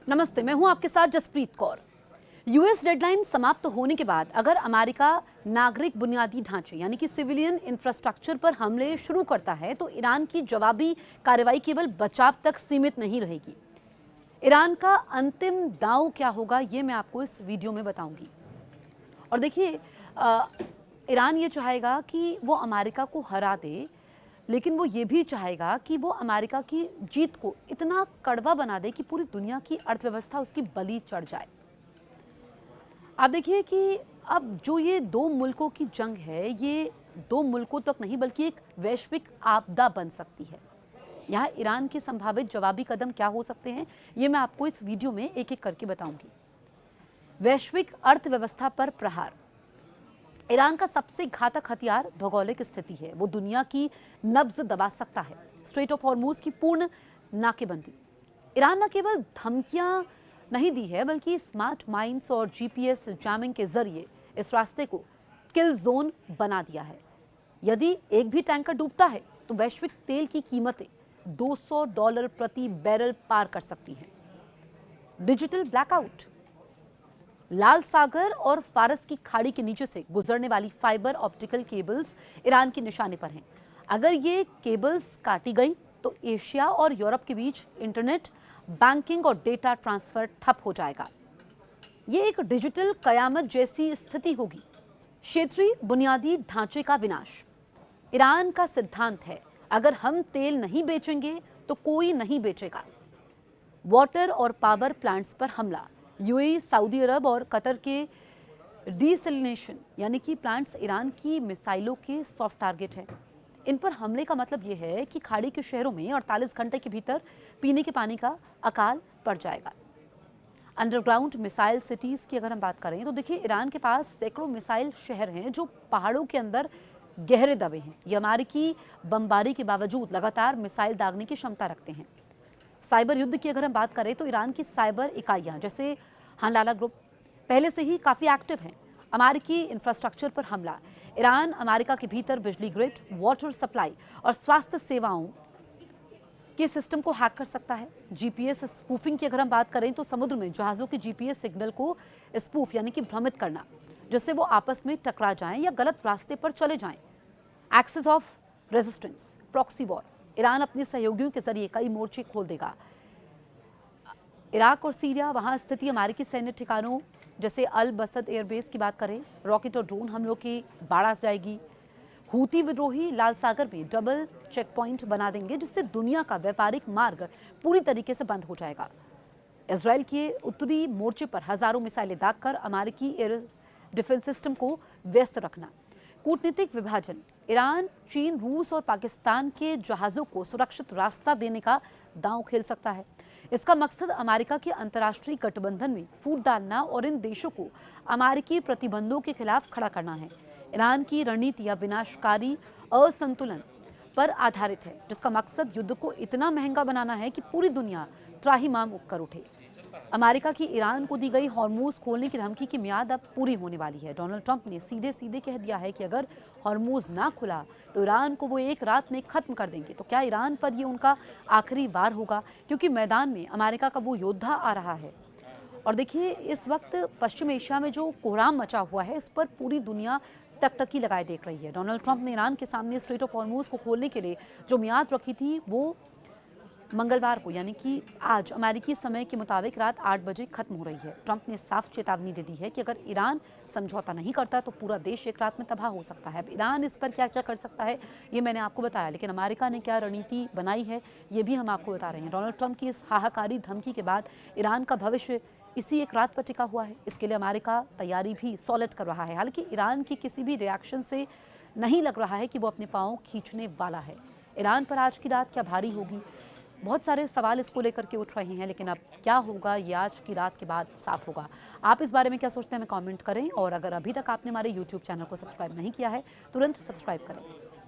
नमस्ते, मैं हूं आपके साथ जसप्रीत कौर। यूएस डेडलाइन समाप्त होने के बाद अगर अमेरिका नागरिक बुनियादी ढांचे यानी कि सिविलियन इंफ्रास्ट्रक्चर पर हमले शुरू करता है तो ईरान की जवाबी कार्रवाई केवल बचाव तक सीमित नहीं रहेगी। ईरान का अंतिम दांव क्या होगा ये मैं आपको इस वीडियो में बताऊंगी। और देखिए, ईरान ये चाहेगा कि वो अमेरिका को हरा दे, लेकिन वो ये भी चाहेगा कि वो अमेरिका की जीत को इतना कड़वा बना दे कि पूरी दुनिया की अर्थव्यवस्था उसकी बलि चढ़ जाए। आप देखिए कि अब जो ये दो मुल्कों की जंग है, ये दो मुल्कों तक नहीं बल्कि एक वैश्विक आपदा बन सकती है। यहाँ ईरान के संभावित जवाबी कदम क्या हो सकते हैं ये मैं आपको इस वीडियो में एक एक करके बताऊंगी। वैश्विक अर्थव्यवस्था पर प्रहार। ईरान का सबसे घातक हथियार भौगोलिक स्थिति है। वो दुनिया की नब्ज दबा सकता है। स्ट्रेट ऑफ हॉर्मूज की पूर्ण नाकेबंदी। ईरान न केवल धमकियां नहीं दी है बल्कि स्मार्ट माइन्स और जीपीएस जैमिंग के जरिए इस रास्ते को किल जोन बना दिया है। यदि एक भी टैंकर डूबता है तो वैश्विक तेल की कीमतें $200 प्रति बैरल पार कर सकती हैं। Digital blackout. लाल सागर और फारस की खाड़ी के नीचे से गुजरने वाली फाइबर ऑप्टिकल केबल्स ईरान की निशाने पर हैं। अगर ये केबल्स काटी गई तो एशिया और यूरोप के बीच इंटरनेट, बैंकिंग और डेटा ट्रांसफर ठप हो जाएगा। ये एक डिजिटल कयामत जैसी स्थिति होगी। क्षेत्रीय बुनियादी ढांचे का विनाश। ईरान का सिद्धांत है, अगर हम तेल नहीं बेचेंगे तो कोई नहीं बेचेगा। वाटर और पावर प्लांट्स पर हमला। यूएई, सऊदी अरब और कतर के डिसैलिनेशन यानी कि प्लांट्स ईरान की मिसाइलों के सॉफ्ट टारगेट हैं। इन पर हमले का मतलब यह है कि खाड़ी के शहरों में 48 घंटे के भीतर पीने के पानी का अकाल पड़ जाएगा। अंडरग्राउंड मिसाइल सिटीज की अगर हम बात करें तो देखिए, ईरान के पास सैकड़ों मिसाइल शहर हैं जो पहाड़ों के अंदर गहरे दबे हैं। ये अमेरिकी बमबारी के बावजूद लगातार मिसाइल दागने की क्षमता रखते हैं। साइबर युद्ध की अगर हम बात करें तो ईरान की साइबर इकाइयां जैसे हानलाला ग्रुप पहले से ही काफ़ी एक्टिव हैं। अमेरिकी इंफ्रास्ट्रक्चर पर हमला। ईरान अमेरिका के भीतर बिजली ग्रिड, वाटर सप्लाई और स्वास्थ्य सेवाओं के सिस्टम को हैक कर सकता है। जीपीएस स्पूफिंग की अगर हम बात करें तो समुद्र में जहाज़ों के जीपीएस सिग्नल को स्पूफ यानी कि भ्रमित करना, जिससे वो आपस में टकरा जाएं या गलत रास्ते पर चले जाएं। Axis of resistance, proxy war. Iran अपने सहयोगियों के जरिए कई मोर्चे खोल देगा। इराक और सीरिया, वहां स्थिति अमेरिकी सैन्य ठिकानों जैसे अल बसद एयरबेस की बात करें, रॉकेट और ड्रोन हमलों की बाढ़ आ जाएगी। हूती विद्रोही लाल सागर में डबल चेक पॉइंट बना देंगे, जिससे दुनिया का व्यापारिक मार्ग पूरी तरीके से बंद हो जाएगा। इजराइल के उत्तरी मोर्चे पर हजारों मिसाइलें दागकर अमेरिकी एयर डिफेंस सिस्टम को व्यस्त रखना। कूटनीतिक विभाजन। ईरान, चीन, रूस और पाकिस्तान के जहाज़ों को सुरक्षित रास्ता देने का दांव खेल सकता है। इसका मकसद अमेरिका के अंतर्राष्ट्रीय गठबंधन में फूट डालना और इन देशों को अमेरिकी प्रतिबंधों के खिलाफ खड़ा करना है। ईरान की रणनीतियां विनाशकारी असंतुलन पर आधारित है, जिसका मकसद युद्ध को इतना महंगा बनाना है कि पूरी दुनिया त्राहिमाम कर उठे। अमेरिका की ईरान को दी गई हॉर्मूज खोलने की धमकी की मियाद अब पूरी होने वाली है। डोनाल्ड ट्रंप ने सीधे सीधे कह दिया है कि अगर हॉर्मूज ना खुला तो ईरान को वो एक रात में खत्म कर देंगे। तो क्या ईरान पर ये उनका आखिरी वार होगा? क्योंकि मैदान में अमेरिका का वो योद्धा आ रहा है। और देखिए, इस वक्त पश्चिम एशिया में जो कोहराम मचा हुआ है, इस पर पूरी दुनिया टकटकी लगाए देख रही है। डोनाल्ड ट्रंप ने ईरान के सामने स्ट्रेट ऑफ हॉर्मूज को खोलने के लिए जो मियाद रखी थी वो मंगलवार को यानी कि आज अमेरिकी समय के मुताबिक रात 8 बजे खत्म हो रही है। ट्रंप ने साफ चेतावनी दे दी है कि अगर ईरान समझौता नहीं करता तो पूरा देश एक रात में तबाह हो सकता है। अब ईरान इस पर क्या क्या कर सकता है ये मैंने आपको बताया, लेकिन अमेरिका ने क्या रणनीति बनाई है ये भी हम आपको बता रहे हैं। डोनाल्ड ट्रंप की इस हाहाकारी धमकी के बाद ईरान का भविष्य इसी एक रात पर टिका हुआ है। इसके लिए अमेरिका तैयारी भी सॉलिड कर रहा है। हालांकि ईरान की किसी भी रिएक्शन से नहीं लग रहा है कि वो अपने पाँव खींचने वाला है। ईरान पर आज की रात क्या भारी होगी? बहुत सारे सवाल इसको लेकर के उठ रहे हैं, लेकिन अब क्या होगा ये आज की रात के बाद साफ होगा। आप इस बारे में क्या सोचते हैं हमें कमेंट करें, और अगर अभी तक आपने हमारे YouTube चैनल को सब्सक्राइब नहीं किया है तुरंत सब्सक्राइब करें।